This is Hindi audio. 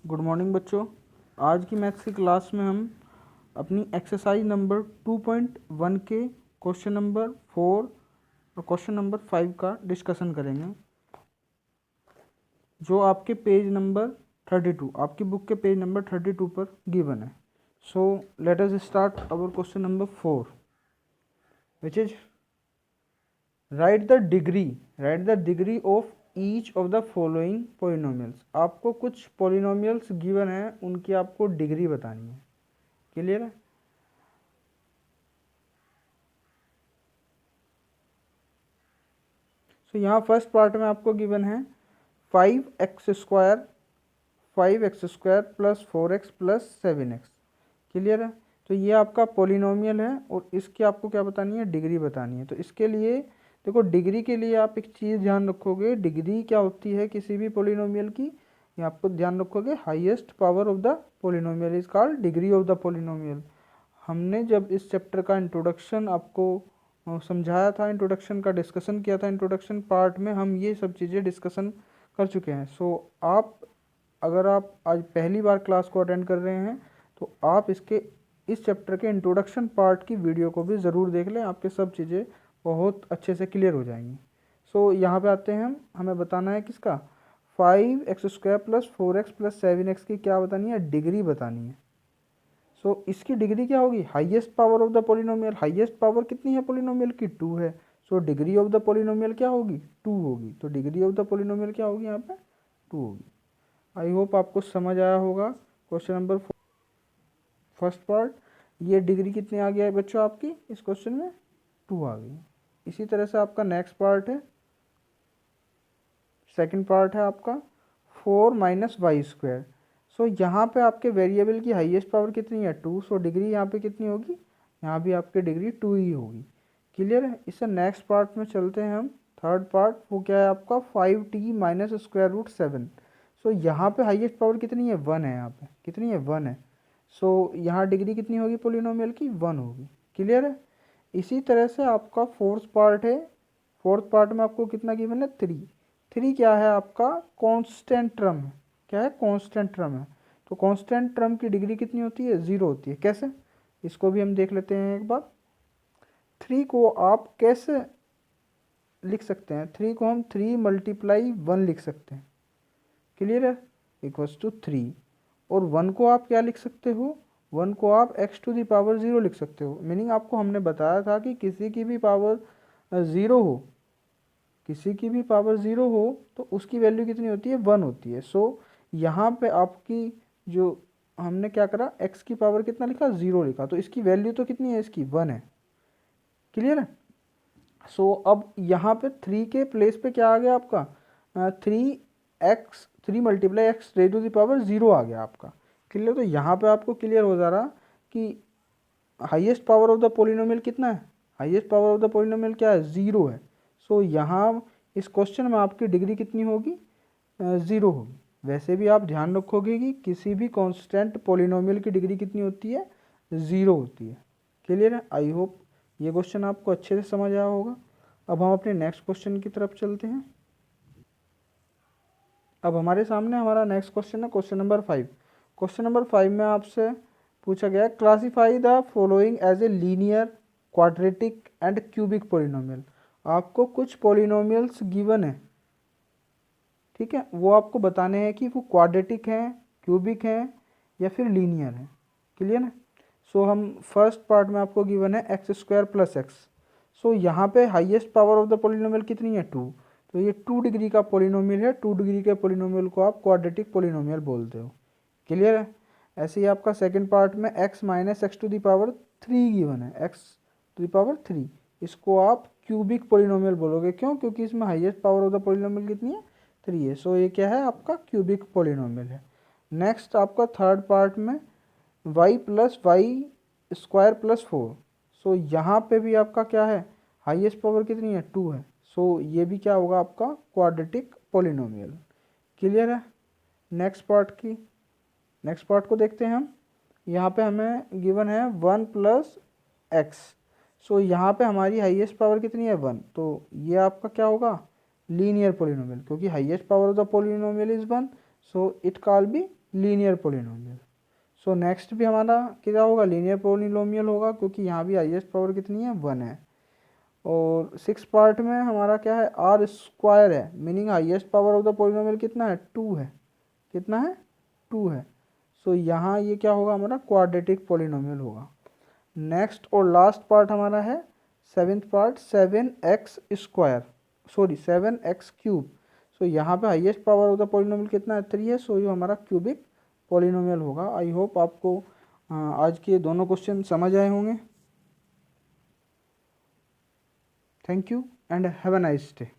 गुड मॉर्निंग बच्चों। आज की मैथ्स की क्लास में हम अपनी एक्सरसाइज नंबर 2.1 के क्वेश्चन नंबर 4 और क्वेश्चन नंबर 5 का डिस्कशन करेंगे, जो आपके पेज नंबर 32, आपकी बुक के पेज नंबर 32 पर गिवन है। So let us start our question number 4, which is right the degree of each of the following polynomials. आपको कुछ पोलिनोमियल्स गिवन है, उनकी आपको डिग्री बतानी है। क्लियर है? तो यहाँ फर्स्ट पार्ट में आपको गिवन है 5x² plus 4x plus 7x। Clear है? तो ये आपका पोलिनोमियल है और इसकी आपको क्या बतानी है, डिग्री बतानी है। तो इसके लिए देखो, डिग्री के लिए आप एक चीज़ ध्यान रखोगे, डिग्री क्या होती है किसी भी पोलिनोमियल की, ये आपको ध्यान रखोगे, highest power of the polynomial is called degree of the polynomial. हमने जब इस चैप्टर का इंट्रोडक्शन आपको समझाया था, इंट्रोडक्शन का डिस्कशन किया था, इंट्रोडक्शन पार्ट में हम ये सब चीज़ें डिस्कशन कर चुके हैं। सो अगर आप आज पहली बार क्लास को अटेंड कर रहे हैं तो आप इस चैप्टर के इंट्रोडक्शन पार्ट की वीडियो को भी ज़रूर देख लें, आपके सब चीज़ें बहुत अच्छे से क्लियर हो जाएंगी। सो यहाँ पे आते हैं हमें बताना है किसका, 5x² plus 4x plus 7x की क्या बतानी है, डिग्री बतानी है। सो इसकी डिग्री क्या होगी, highest power of the polynomial. Highest power कितनी है पोलिनोमियल की, 2 है। So degree of the polynomial क्या होगी, 2 होगी। तो डिग्री ऑफ द पोलिनोमियल क्या होगी यहाँ पे, 2 होगी। आई होप आपको समझ आया होगा। क्वेश्चन नंबर फर्स्ट पार्ट, ये डिग्री कितनी आ गया है बच्चों आपकी इस क्वेश्चन में, 2 आ गई। इसी तरह से आपका नेक्स्ट पार्ट है, सेकंड पार्ट है आपका 4 माइनस y²। सो यहाँ पे आपके वेरिएबल की हाईएस्ट पावर कितनी है, 2। सो डिग्री यहाँ पे कितनी होगी, यहाँ भी आपकी डिग्री 2 ही होगी। क्लियर है? इससे नेक्स्ट पार्ट में चलते हैं हम। थर्ड पार्ट वो क्या है आपका, 5t माइनस स्क्वायर रूट 7। सो यहाँ पे हाईएस्ट पावर कितनी है, 1 है। यहाँ पे कितनी है, 1 है। सो यहाँ डिग्री कितनी होगी पोलिनोमियल की, 1 होगी। क्लियर है? इसी तरह से आपका फोर्थ पार्ट है। फोर्थ पार्ट में आपको कितना गिवन है, 3। 3 क्या है आपका, कांस्टेंट टर्म है। क्या है, कांस्टेंट टर्म है। तो कांस्टेंट टर्म की डिग्री कितनी होती है, 0 होती है। कैसे, इसको भी हम देख लेते हैं एक बार। 3 को आप कैसे लिख सकते हैं, 3 को हम 3 मल्टीप्लाई 1 लिख सकते हैं। क्लियर है? Equals to 3। और 1 को आप क्या लिख सकते हो, 1 को आप x⁻0 लिख सकते हो। मीनिंग आपको हमने बताया था कि किसी की भी पावर 0 हो, किसी की भी पावर 0 हो तो उसकी वैल्यू कितनी होती है, 1 होती है। सो यहाँ पे आपकी जो हमने क्या करा, x की पावर कितना लिखा, 0 लिखा, तो इसकी वैल्यू तो कितनी है, इसकी 1 है। क्लियर है? सो अब यहाँ पे 3 के प्लेस पे क्या आ गया आपका, 3 multiply X raise to the power 0 आ गया आपका। क्लियर? तो यहाँ पे आपको क्लियर हो जा रहा कि highest power of the polynomial कितना है, highest power of the polynomial क्या है, 0 है। सो यहाँ इस क्वेश्चन में आपकी डिग्री कितनी होगी, 0 होगी। वैसे भी आप ध्यान रखोगे कि किसी भी कांस्टेंट पोलिनोमियल की डिग्री कितनी होती है, 0 होती है। क्लियर है? आई होप ये क्वेश्चन आपको अच्छे से समझ आया होगा। अब हम अपने नेक्स्ट क्वेश्चन की तरफ चलते हैं। अब हमारे सामने हमारा नेक्स्ट क्वेश्चन है, क्वेश्चन नंबर 5। क्वेश्चन नंबर 5 में आपसे पूछा गया है, classify the following as a linear, quadratic and cubic polynomial. आपको कुछ पोलिनोमियल्स गिवन है, ठीक है, वो आपको बताने हैं कि वो क्वाड्रेटिक हैं, क्यूबिक हैं या फिर लीनियर हैं। क्लियर है? सो हम फर्स्ट पार्ट में आपको गिवन है x² प्लस एक्स। सो यहाँ पे highest power of the polynomial कितनी है, 2। तो ये 2 डिग्री का पोलिनोमियल है। 2 डिग्री के पोलिनोमियल को आप क्वाड्रेटिक पोलिनोमियल बोलते हो। क्लियर है? ऐसे ही आपका सेकंड पार्ट में x minus X to the power 3 given है, x टू द पावर 3। इसको आप क्यूबिक पोलिनोमियल बोलोगे। क्यों? क्योंकि इसमें highest power of the polynomial कितनी है, 3 है। सो ये क्या है आपका, क्यूबिक पोलिनोमियल है। नेक्स्ट आपका थर्ड पार्ट में y plus y² plus 4। So यहाँ पे भी आपका क्या है, हाईएस्ट पावर कितनी है, 2 है। सो ये भी क्या होगा आपका, क्वाड्रेटिक पोलिनोमियल। क्लियर है? नेक्स्ट पार्ट को देखते हैं हम। यहाँ पे हमें गिवन है 1 प्लस एक्स। सो यहाँ पे हमारी हाईएस्ट पावर कितनी है, 1। तो ये आपका क्या होगा, लीनियर पोलिनोमियल, क्योंकि highest power of the polynomial is 1, so it call be linear polynomial. So next भी हमारा क्या होगा, लीनियर पोलिनोमियल होगा, क्योंकि यहाँ भी हाईएस्ट पावर कितनी है, 1 है। और 6 पार्ट में हमारा क्या है, आर स्क्वायर है, meaning highest power of the polynomial कितना है, 2 है। कितना है, 2 है। सो यहाँ ये क्या होगा, हमारा क्वाड्रेटिक पोलिनोमियल होगा। नेक्स्ट और लास्ट पार्ट हमारा है 7th part, 7x square, sorry 7x cube. So यहाँ पे highest power of the polynomial कितना है, 3 है। सो ये हमारा क्यूबिक पोलिनोमियल होगा। आई होप आपको आज के दोनों क्वेश्चन समझ आए होंगे। Thank you and have a nice day.